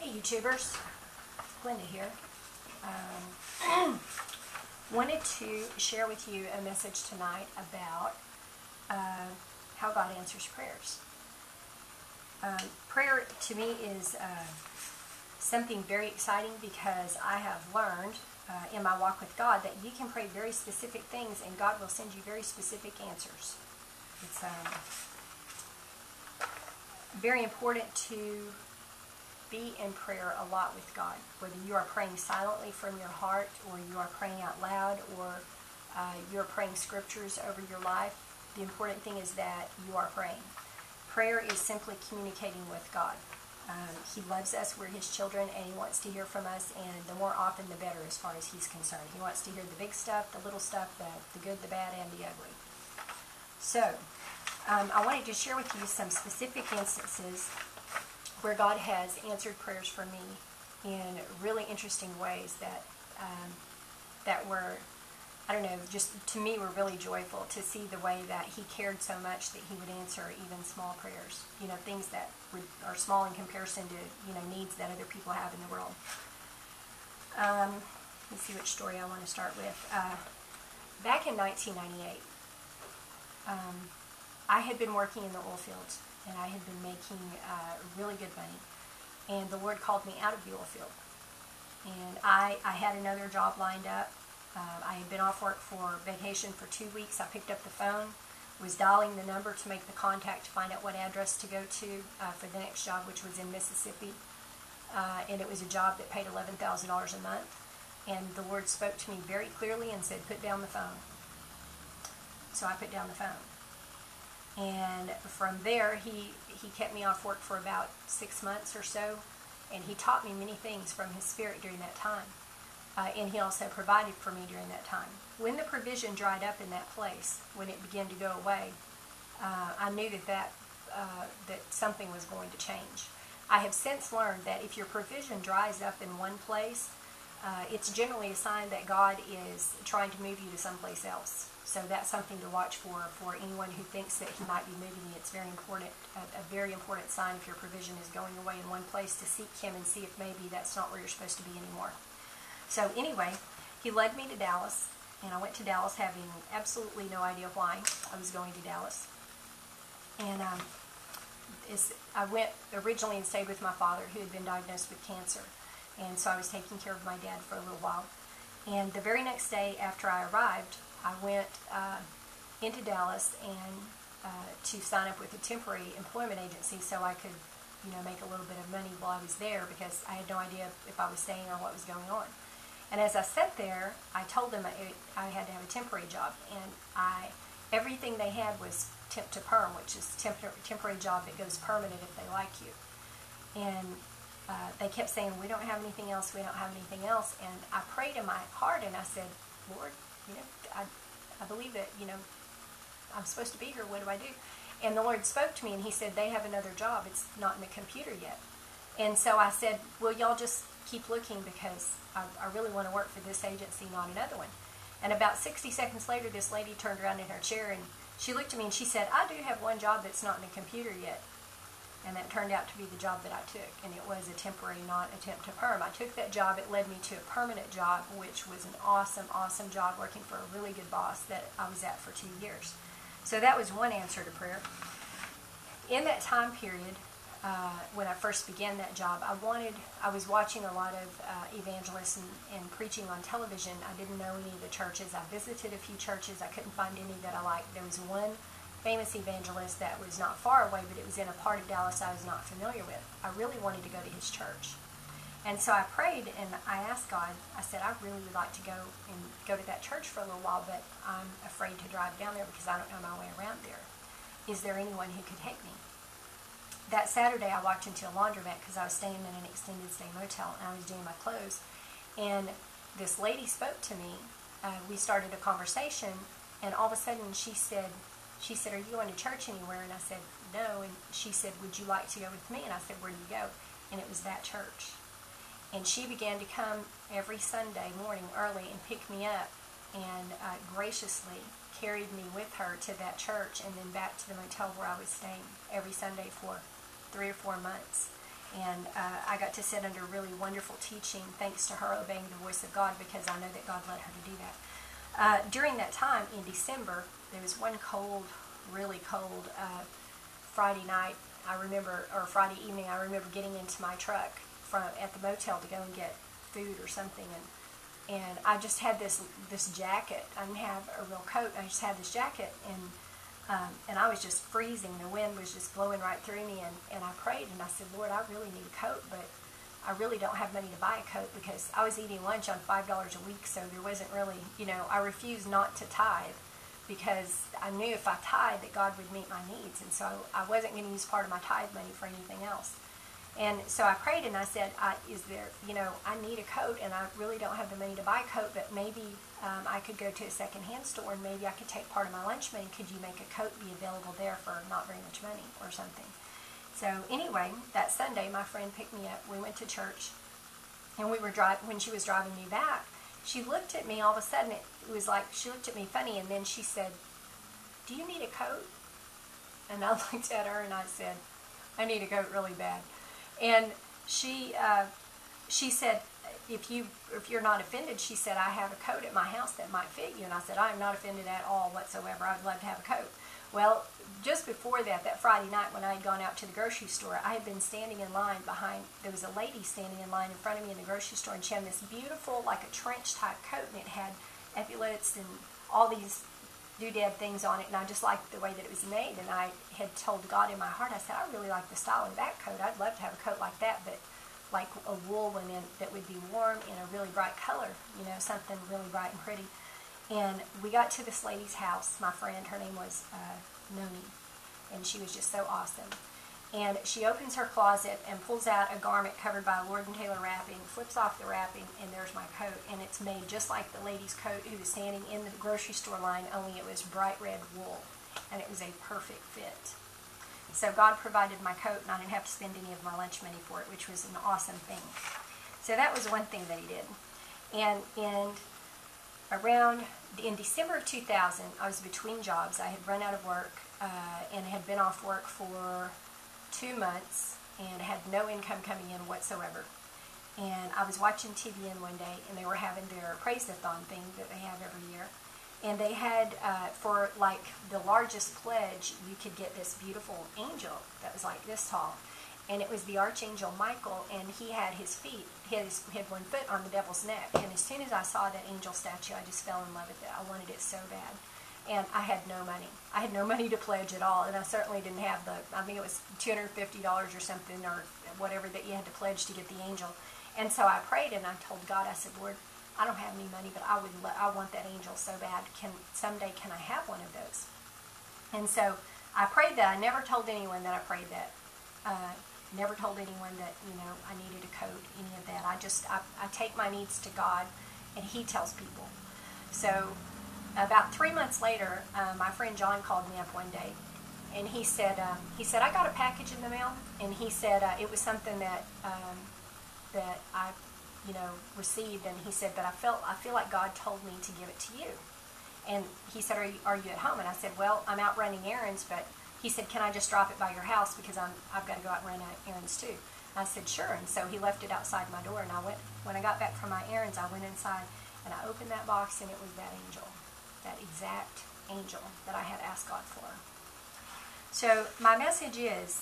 Hey YouTubers, Glenda here. Wanted to share with you a message tonight about how God answers prayers. Prayer to me is something very exciting because I have learned in my walk with God that you can pray very specific things and God will send you very specific answers. It's very important to be in prayer a lot with God, whether you are praying silently from your heart or you are praying out loud or you're praying scriptures over your life. The important thing is that you are praying. Prayer is simply communicating with God. He loves us, we're His children, and He wants to hear from us, and the more often the better as far as He's concerned. He wants to hear the big stuff, the little stuff, the good, the bad, and the ugly. So, I wanted to share with you some specific instances where God has answered prayers for me in really interesting ways that were, I don't know, just to me were really joyful to see the way that He cared so much that He would answer even small prayers. You know, things that are small in comparison to, needs that other people have in the world. Let's see which story I want to start with. Back in 1998, I had been working in the oil fields, and I had been making really good money. And the Lord called me out of the oil field. And I had another job lined up. I had been off work for vacation for 2 weeks. I picked up the phone, was dialing the number to make the contact to find out what address to go to for the next job, which was in Mississippi. And it was a job that paid $11,000 a month. And the Lord spoke to me very clearly and said, put down the phone. So I put down the phone. And from there, he kept me off work for about 6 months or so, and He taught me many things from His Spirit during that time. And He also provided for me during that time. When the provision dried up in that place, when it began to go away, I knew that something was going to change. I have since learned that if your provision dries up in one place, it's generally a sign that God is trying to move you to someplace else. So that's something to watch for anyone who thinks that He might be moving you. It's very important, a very important sign if your provision is going away in one place, to seek Him and see if maybe that's not where you're supposed to be anymore. So anyway, He led me to Dallas, and I went to Dallas having absolutely no idea why I was going to Dallas. And I went originally and stayed with my father, who had been diagnosed with cancer. And so I was taking care of my dad for a little while. And the very next day after I arrived, I went into Dallas and to sign up with a temporary employment agency so I could, make a little bit of money while I was there, because I had no idea if I was staying or what was going on. And as I sat there, I told them I had to have a temporary job, and everything they had was temp to perm, which is temporary job that goes permanent if they like you. And they kept saying, we don't have anything else, we don't have anything else. And I prayed in my heart and I said, Lord, I believe that, I'm supposed to be here, what do I do? And the Lord spoke to me and He said, they have another job, it's not in the computer yet. And so I said, well, y'all just keep looking, because I really want to work for this agency, not another one. And about 60 seconds later, this lady turned around in her chair and she looked at me and she said, I do have one job that's not in the computer yet. And that turned out to be the job that I took. And it was a temporary, not a temp to perm. I took that job. It led me to a permanent job, which was an awesome, awesome job, working for a really good boss that I was at for 2 years. So that was one answer to prayer. In that time period, when I first began that job, I was watching a lot of evangelists and preaching on television. I didn't know any of the churches. I visited a few churches. I couldn't find any that I liked. There was one famous evangelist that was not far away, but it was in a part of Dallas I was not familiar with. I really wanted to go to his church. And so I prayed and I asked God, I said, I really would like to go to that church for a little while, but I'm afraid to drive down there because I don't know my way around there. Is there anyone who could take me? That Saturday I walked into a laundromat because I was staying in an extended stay motel and I was doing my clothes. And this lady spoke to me. We started a conversation, and all of a sudden she said, are you going to church anywhere? And I said, no. And she said, would you like to go with me? And I said, where do you go? And it was that church. And she began to come every Sunday morning early and pick me up and graciously carried me with her to that church and then back to the motel where I was staying every Sunday for 3 or 4 months. And I got to sit under really wonderful teaching thanks to her obeying the voice of God, because I know that God led her to do that. During that time in December, there was one cold, really cold Friday night, I remember, or Friday evening, I remember getting into my truck at the motel to go and get food or something, and I just had this jacket. I didn't have a real coat. I just had this jacket, and I was just freezing. The wind was just blowing right through me, and I prayed, and I said, Lord, I really need a coat, but I really don't have money to buy a coat, because I was eating lunch on $5 a week, so there wasn't really, I refused not to tithe, because I knew if I tithe that God would meet my needs, and so I wasn't going to use part of my tithe money for anything else. And so I prayed, and I said, I need a coat, and I really don't have the money to buy a coat, but maybe I could go to a secondhand store, and maybe I could take part of my lunch money. Could you make a coat be available there for not very much money or something? So anyway, that Sunday, my friend picked me up. We went to church, and we were when she was driving me back, she looked at me. All of a sudden, it was like she looked at me funny, and then she said, "Do you need a coat?" And I looked at her, and I said, "I need a coat really bad." And she said, if you're not offended, she said, I have a coat at my house that might fit you. And I said, I'm not offended at all whatsoever. I'd love to have a coat. Well, just before that Friday night when I had gone out to the grocery store, I had been standing in line there was a lady standing in line in front of me in the grocery store, and she had this beautiful, like a trench type coat, and it had epaulets and all these doodad things on it, and I just liked the way that it was made, and I had told God in my heart, I said, I really like the style of that coat. I'd love to have a coat like that, but like a wool one that would be warm in a really bright color, something really bright and pretty. And we got to this lady's house, my friend, her name was Noni, and she was just so awesome. And she opens her closet and pulls out a garment covered by Lord & Taylor wrapping, flips off the wrapping, and there's my coat. And it's made just like the lady's coat who was standing in the grocery store line, only it was bright red wool. And it was a perfect fit. So God provided my coat, and I didn't have to spend any of my lunch money for it, which was an awesome thing. So that was one thing that he did. And in December of 2000, I was between jobs. I had run out of work and had been off work for 2 months and had no income coming in whatsoever. And I was watching TVN one day, and they were having their Praise-a-thon thing that they have every year. And they had, for like the largest pledge, you could get this beautiful angel that was like this tall. And it was the Archangel Michael, and he had he had one foot on the devil's neck. And as soon as I saw that angel statue, I just fell in love with it. I wanted it so bad. And I had no money. I had no money to pledge at all, and I certainly didn't have I think it was $250 or something, or whatever that you had to pledge to get the angel. And so I prayed, and I told God, I said, Lord, I don't have any money, but I want that angel so bad. Someday can I have one of those? And so I prayed that. I never told anyone that I prayed that. Never told anyone that, I needed a coat, any of that. I take my needs to God, and He tells people. So about 3 months later, my friend John called me up one day, and he said, I got a package in the mail, and he said it was something that I, received, and he said, but I feel like God told me to give it to you. And he said, are you at home? And I said, well, I'm out running errands, but he said, can I just drop it by your house, because I've got to go out and run errands too. I said, sure. And so he left it outside my door, and when I got back from my errands, I went inside, and I opened that box, and it was that angel. That exact angel that I had asked God for. So my message is,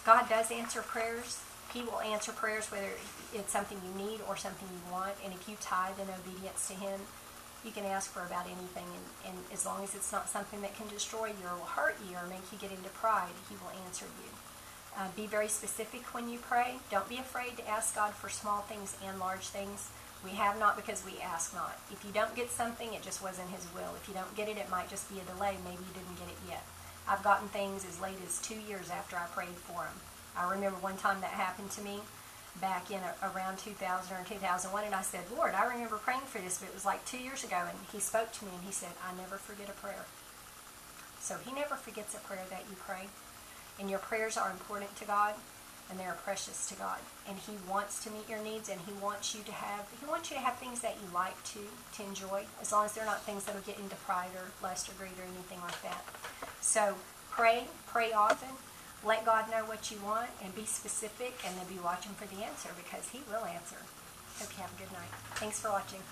God does answer prayers. He will answer prayers whether it's something you need or something you want. And if you tithe in obedience to Him, you can ask for about anything. And as long as it's not something that can destroy you or will hurt you or make you get into pride, He will answer you. Be very specific when you pray. Don't be afraid to ask God for small things and large things. We have not because we ask not. If you don't get something, it just wasn't His will. If you don't get it, it might just be a delay. Maybe you didn't get it yet. I've gotten things as late as 2 years after I prayed for them. I remember one time that happened to me back in around 2000 or 2001, and I said, Lord, I remember praying for this, but it was like 2 years ago, and He spoke to me, and He said, I never forget a prayer. So He never forgets a prayer that you pray, and your prayers are important to God, and they are precious to God, and He wants to meet your needs, and He wants you to have things that you like to enjoy, as long as they're not things that will get into pride or lust or greed or anything like that. So pray often. let God know what you want and be specific, and then be watching for the answer, because He will answer. Hope you have a good night. Thanks for watching.